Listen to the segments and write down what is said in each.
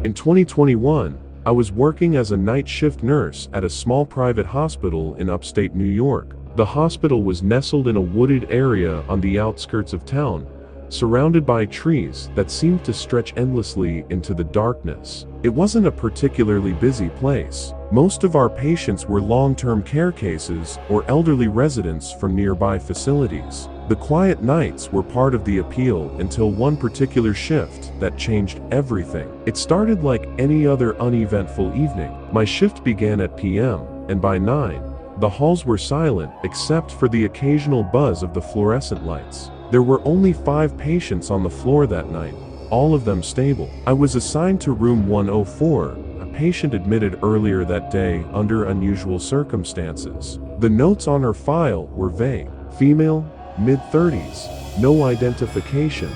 In 2021, I was working as a night shift nurse at a small private hospital in upstate New York. The hospital was nestled in a wooded area on the outskirts of town, surrounded by trees that seemed to stretch endlessly into the darkness. It wasn't a particularly busy place. Most of our patients were long-term care cases or elderly residents from nearby facilities. The quiet nights were part of the appeal until one particular shift that changed everything. It started like any other uneventful evening. My shift began at p.m., and by 9, the halls were silent except for the occasional buzz of the fluorescent lights. There were only 5 patients on the floor that night, all of them stable. I was assigned to room 104, a patient admitted earlier that day under unusual circumstances. The notes on her file were vague. Female, mid-30s, no identification.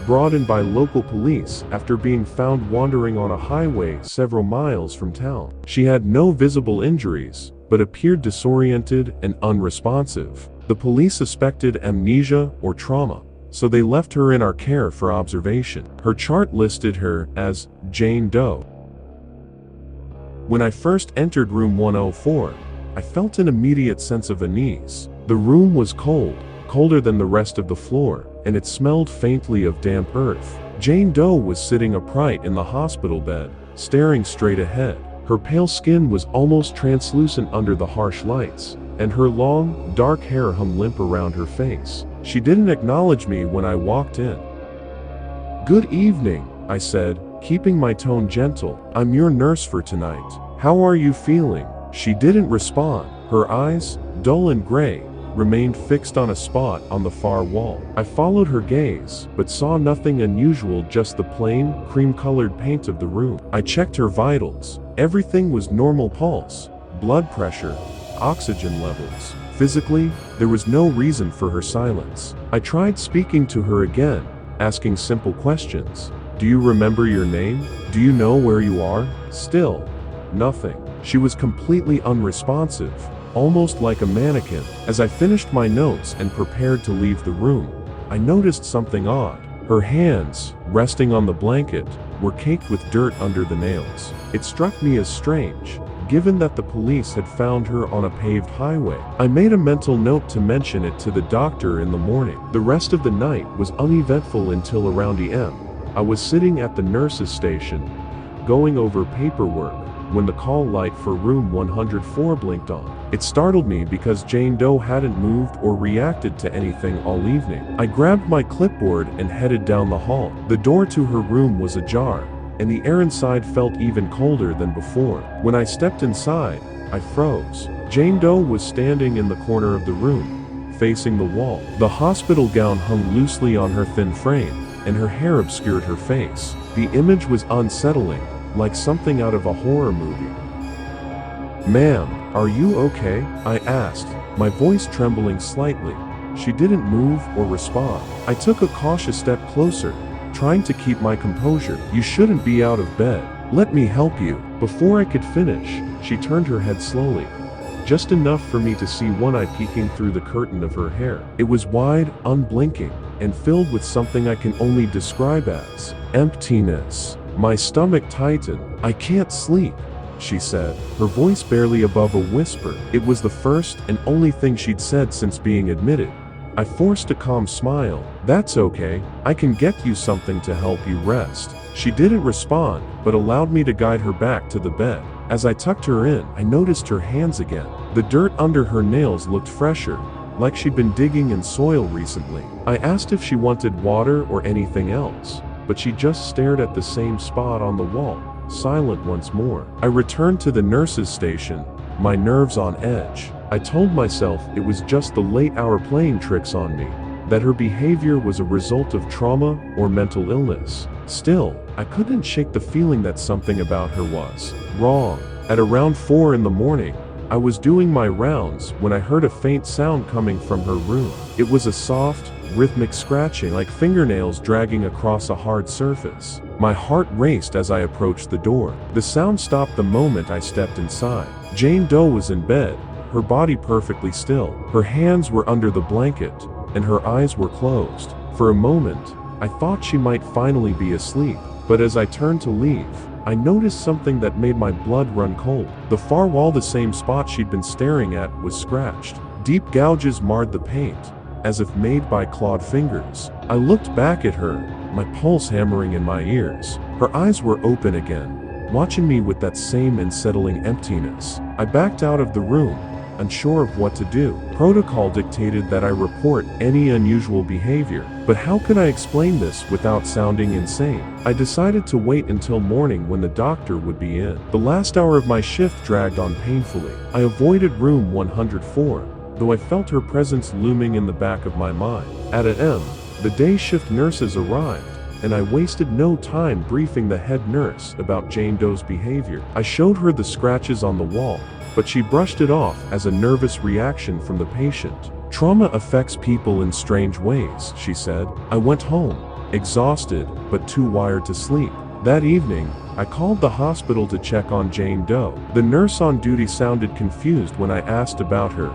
Brought in by local police after being found wandering on a highway several miles from town. She had no visible injuries, but appeared disoriented and unresponsive. The police suspected amnesia or trauma, so they left her in our care for observation. Her chart listed her as Jane Doe. When I first entered room 104, I felt an immediate sense of unease. The room was cold, colder than the rest of the floor, and it smelled faintly of damp earth. Jane Doe was sitting upright in the hospital bed, staring straight ahead. Her pale skin was almost translucent under the harsh lights, and her long, dark hair hung limp around her face. She didn't acknowledge me when I walked in. "Good evening," I said, keeping my tone gentle. "I'm your nurse for tonight. How are you feeling?" She didn't respond. Her eyes, dull and gray, remained fixed on a spot on the far wall. I followed her gaze, but saw nothing unusual, just the plain, cream-colored paint of the room. I checked her vitals. Everything was normal: pulse, blood pressure, oxygen levels. Physically, there was no reason for her silence. I tried speaking to her again, asking simple questions. "Do you remember your name? Do you know where you are?" Still, nothing. She was completely unresponsive, almost like a mannequin. As I finished my notes and prepared to leave the room, I noticed something odd. Her hands, resting on the blanket, were caked with dirt under the nails. It struck me as strange, given that the police had found her on a paved highway. I made a mental note to mention it to the doctor in the morning. The rest of the night was uneventful until around a.m. I was sitting at the nurse's station, going over paperwork, when the call light for room 104 blinked on. It startled me because Jane Doe hadn't moved or reacted to anything all evening. I grabbed my clipboard and headed down the hall. The door to her room was ajar, and the air inside felt even colder than before. When I stepped inside, I froze. Jane Doe was standing in the corner of the room, facing the wall. The hospital gown hung loosely on her thin frame, and her hair obscured her face. The image was unsettling, like something out of a horror movie. "Ma'am, are you okay?" I asked, my voice trembling slightly. She didn't move or respond. I took a cautious step closer, trying to keep my composure. "You shouldn't be out of bed. Let me help you." Before I could finish, she turned her head slowly, just enough for me to see one eye peeking through the curtain of her hair. It was wide, unblinking, and filled with something I can only describe as emptiness. My stomach tightened. "I can't sleep," she said, her voice barely above a whisper. It was the first and only thing she'd said since being admitted. I forced a calm smile. "That's okay. I can get you something to help you rest." She didn't respond, but allowed me to guide her back to the bed. As I tucked her in, I noticed her hands again. The dirt under her nails looked fresher, like she'd been digging in soil recently. I asked if she wanted water or anything else, but she just stared at the same spot on the wall, silent once more. I returned to the nurse's station, my nerves on edge. I told myself it was just the late hour playing tricks on me, that her behavior was a result of trauma or mental illness. Still, I couldn't shake the feeling that something about her was wrong. At around 4 in the morning, I was doing my rounds when I heard a faint sound coming from her room. It was a soft, rhythmic scratching, like fingernails dragging across a hard surface. My heart raced as I approached the door. The sound stopped the moment I stepped inside. Jane Doe was in bed, her body perfectly still. Her hands were under the blanket, and her eyes were closed. For a moment, I thought she might finally be asleep, but as I turned to leave, I noticed something that made my blood run cold. The far wall, the same spot she'd been staring at, was scratched. Deep gouges marred the paint, as if made by clawed fingers. I looked back at her, my pulse hammering in my ears. Her eyes were open again, watching me with that same unsettling emptiness. I backed out of the room, unsure of what to do. Protocol dictated that I report any unusual behavior, but how could I explain this without sounding insane? I decided to wait until morning when the doctor would be in. The last hour of my shift dragged on painfully. I avoided room 104, though I felt her presence looming in the back of my mind. At 8 a.m., the day shift nurses arrived, and I wasted no time briefing the head nurse about Jane Doe's behavior. I showed her the scratches on the wall, but she brushed it off as a nervous reaction from the patient. Trauma affects people in strange ways, she said. I went home, exhausted, but too wired to sleep. That evening, I called the hospital to check on Jane Doe. The nurse on duty sounded confused when I asked about her.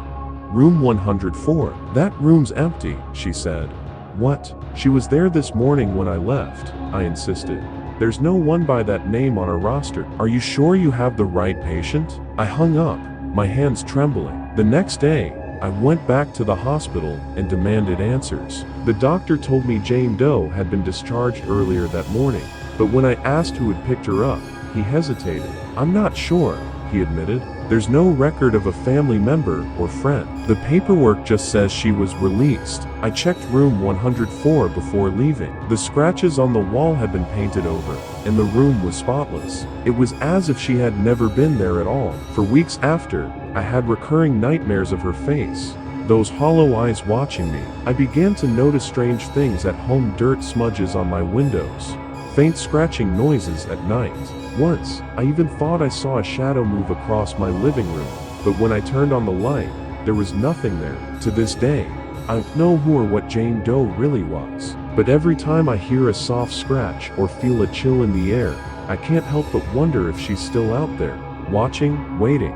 Room 104. That room's empty, she said. What? She was there this morning when I left, I insisted. There's no one by that name on our roster. Are you sure you have the right patient? I hung up, my hands trembling. The next day, I went back to the hospital and demanded answers. The doctor told me Jane Doe had been discharged earlier that morning, but when I asked who had picked her up, he hesitated. I'm not sure, he admitted. There's no record of a family member or friend. The paperwork just says she was released. I checked room 104 before leaving. The scratches on the wall had been painted over, and the room was spotless. It was as if she had never been there at all. For weeks after, I had recurring nightmares of her face, those hollow eyes watching me. I began to notice strange things at home: dirt smudges on my windows, faint scratching noises at night. Once, I even thought I saw a shadow move across my living room, but when I turned on the light, there was nothing there. To this day, I don't know who or what Jane Doe really was, but every time I hear a soft scratch or feel a chill in the air, I can't help but wonder if she's still out there, watching, waiting.